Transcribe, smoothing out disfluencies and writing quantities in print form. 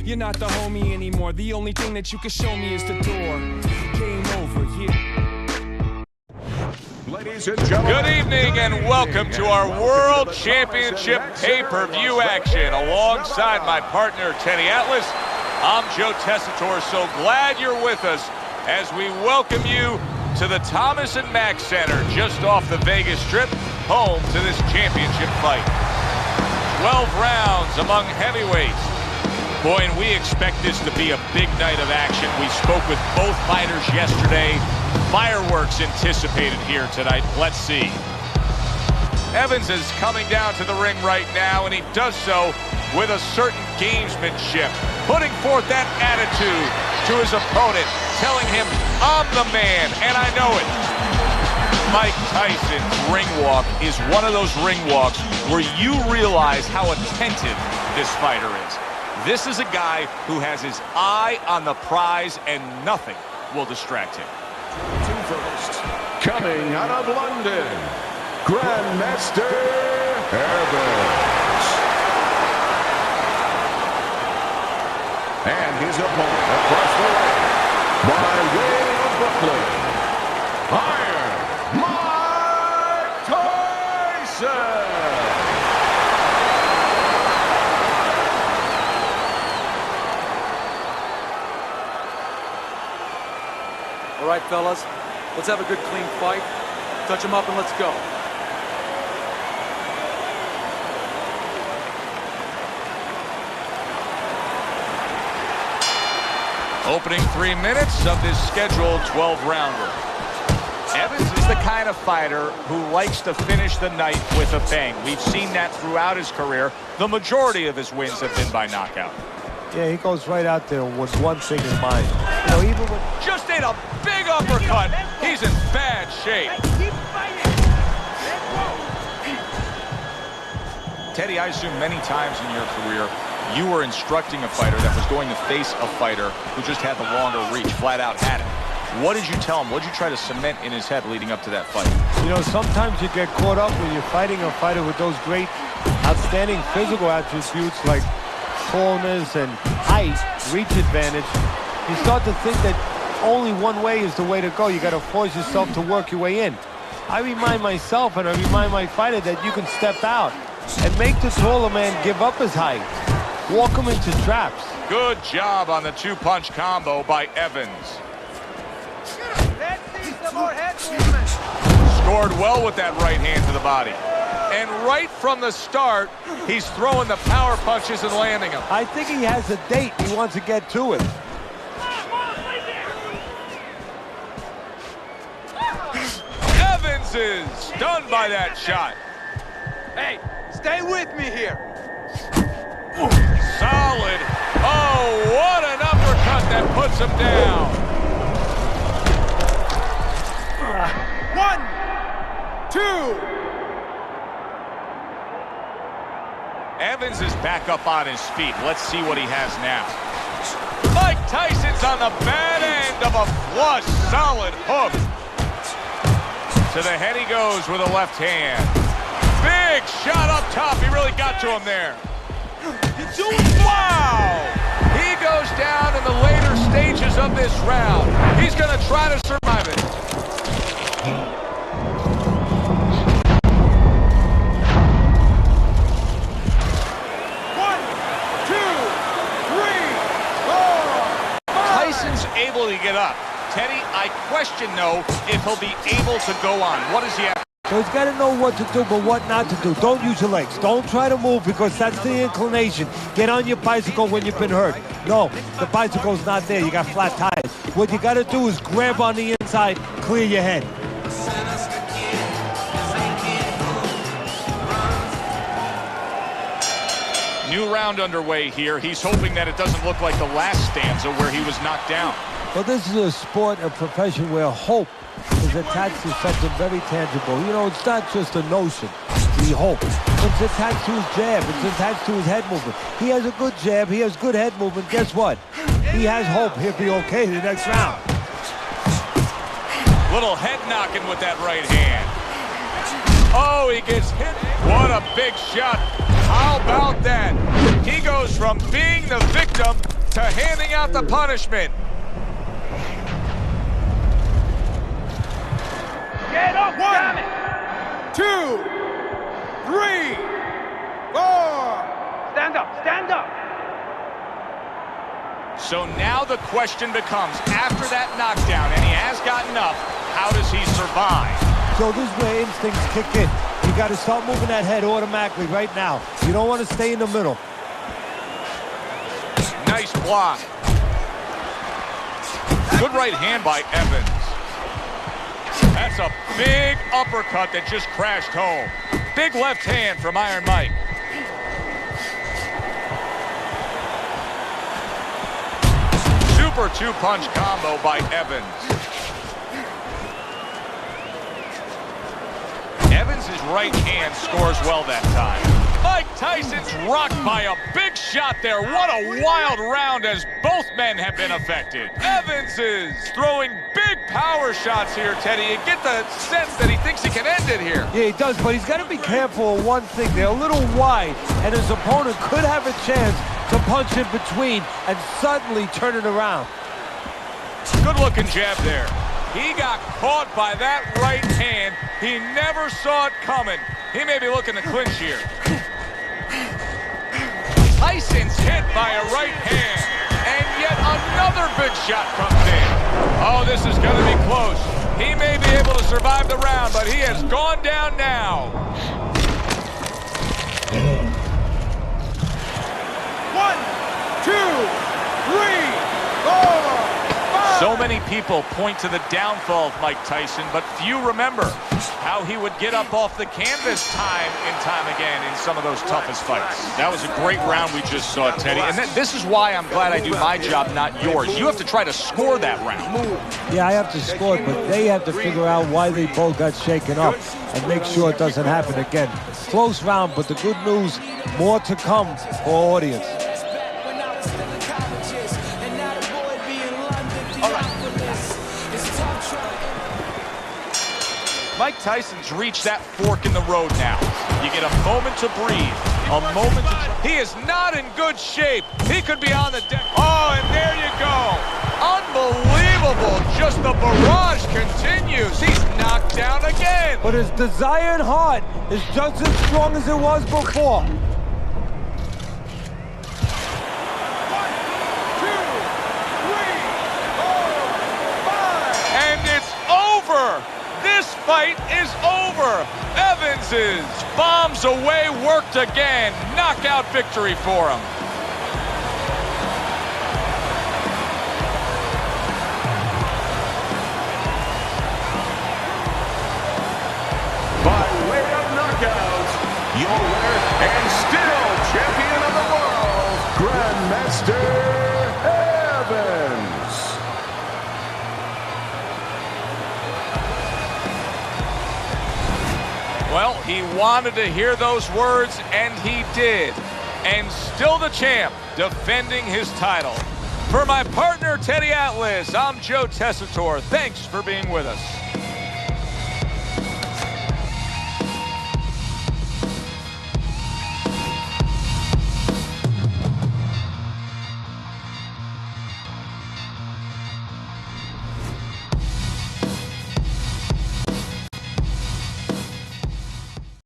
You're not the homie anymore. The only thing that you can show me is the door. Game over, yeah. Ladies and gentlemen, good evening and welcome to our World Championship pay-per-view action. Alongside my partner, Teddy Atlas, I'm Joe Tessitore. So glad you're with us as we welcome you to the Thomas & Mack Center, just off the Vegas Strip, home to this championship fight. 12 rounds among heavyweights. Boy, and we expect this to be a big night of action. We spoke with both fighters yesterday. Fireworks anticipated here tonight. Let's see. Evans is coming down to the ring right now, and he does so with a certain gamesmanship, putting forth that attitude to his opponent, telling him, I'm the man, and I know it. Mike Tyson's ring walk is one of those ring walks where you realize how attentive this fighter is. This is a guy who has his eye on the prize, and nothing will distract him. first, coming out of London, Grandmaster Evans. And his opponent across the way, by way of Brooklyn, Iron Mike Tyson. All right, fellas, let's have a good, clean fight. Touch him up and let's go. Opening 3 minutes of this scheduled 12-rounder. Evans is the kind of fighter who likes to finish the night with a bang. We've seen that throughout his career. The majority of his wins have been by knockout. Yeah, he goes right out there with one thing in mind. You know, even when... Just ate a big uppercut. He's in bad shape. Teddy, I assume many times in your career, you were instructing a fighter that was going to face a fighter who just had the longer reach, flat out had it. What did you tell him? What did you try to cement in his head leading up to that fight? You know, sometimes you get caught up when you're fighting a fighter with those great, outstanding physical attributes like tallness and height, reach advantage. You start to think that only one way is the way to go. You got to force yourself to work your way in. I remind myself and I remind my fighter that you can step out and make the taller man give up his height. Walk him into traps. Good job on the two-punch combo by Evans. Scored well with that right hand to the body. And right from the start, he's throwing the power punches and landing them. I think he has a date. He wants to get to it. Evans is stunned by that shot. Hey, stay with me here. Solid. Oh, what an uppercut that puts him down. 1, 2. Evans is back up on his feet. Let's see what he has now. Mike Tyson's on the bad end of a flush. Solid hook. To the head he goes with a left hand. Big shot up top. He really got to him there. Wow! He goes down in the later stages of this round. He's going to try to survive it. Able to get up. Teddy, I question, though, if he'll be able to go on. What does he have? So he's got to know what to do, but what not to do. Don't use your legs. Don't try to move because that's the inclination. Get on your bicycle when you've been hurt. No, the bicycle's not there. You got flat tires. What you got to do is grab on the inside, clear your head. New round underway here. He's hoping that it doesn't look like the last stanza where he was knocked down. Well, this is a sport, a profession where hope is attached to something very tangible. You know, it's not just a notion. We hope. It's attached to his jab. It's attached to his head movement. He has a good jab. He has good head movement. Guess what? He has hope he'll be okay the next round. Little head knocking with that right hand. Oh, he gets hit. What a big shot. How about that? He goes from being the victim to handing out the punishment. Get up, damn it! 2, 3, 4. Stand up, stand up! So now the question becomes, after that knockdown, and he has gotten up, how does he survive? So this is where instincts kick in. You got to start moving that head automatically right now. You don't want to stay in the middle. Nice block. Good right hand by Evans. That's a big uppercut that just crashed home. Big left hand from Iron Mike. Super two-punch combo by Evans. Evans' right hand scores well that time. Mike Tyson's rocked by a big shot there. What a wild round as both men have been affected. Evans is throwing big power shots here, Teddy. You get the sense that he thinks he can end it here. Yeah, he does, but he's got to be careful of one thing. They're a little wide, and his opponent could have a chance to punch in between and suddenly turn it around. Good-looking jab there. He got caught by that right hand. He never saw it coming. He may be looking to clinch here. Tyson's hit by a right hand, and yet another big shot comes in. Oh, this is going to be close. He may be able to survive the round, but he has gone down now. 1, 2, 3, 4. So many people point to the downfall of Mike Tyson, but few remember how he would get up off the canvas time and time again in some of those toughest fights. That was a great round we just saw, Teddy. And this is why I'm glad I do my job, not yours. You have to try to score that round. Yeah, I have to score it, but they have to figure out why they both got shaken up and make sure it doesn't happen again. Close round, but the good news, more to come for audience. Mike Tyson's reached that fork in the road now. You get a moment to breathe, a moment to... He is not in good shape. He could be on the deck. Oh, and there you go. Unbelievable. Just the barrage continues. He's knocked down again. But his desire and heart is just as strong as it was before. 1, 2, 3, 4, 5. And it's over. This fight is over. Evans bombs away, worked again. Knockout victory for him. By way of knockout, your winner and still champion of the world, Grandmaster Evans. Well, he wanted to hear those words, and he did. And still the champ, defending his title. For my partner, Teddy Atlas, I'm Joe Tessitore. Thanks for being with us.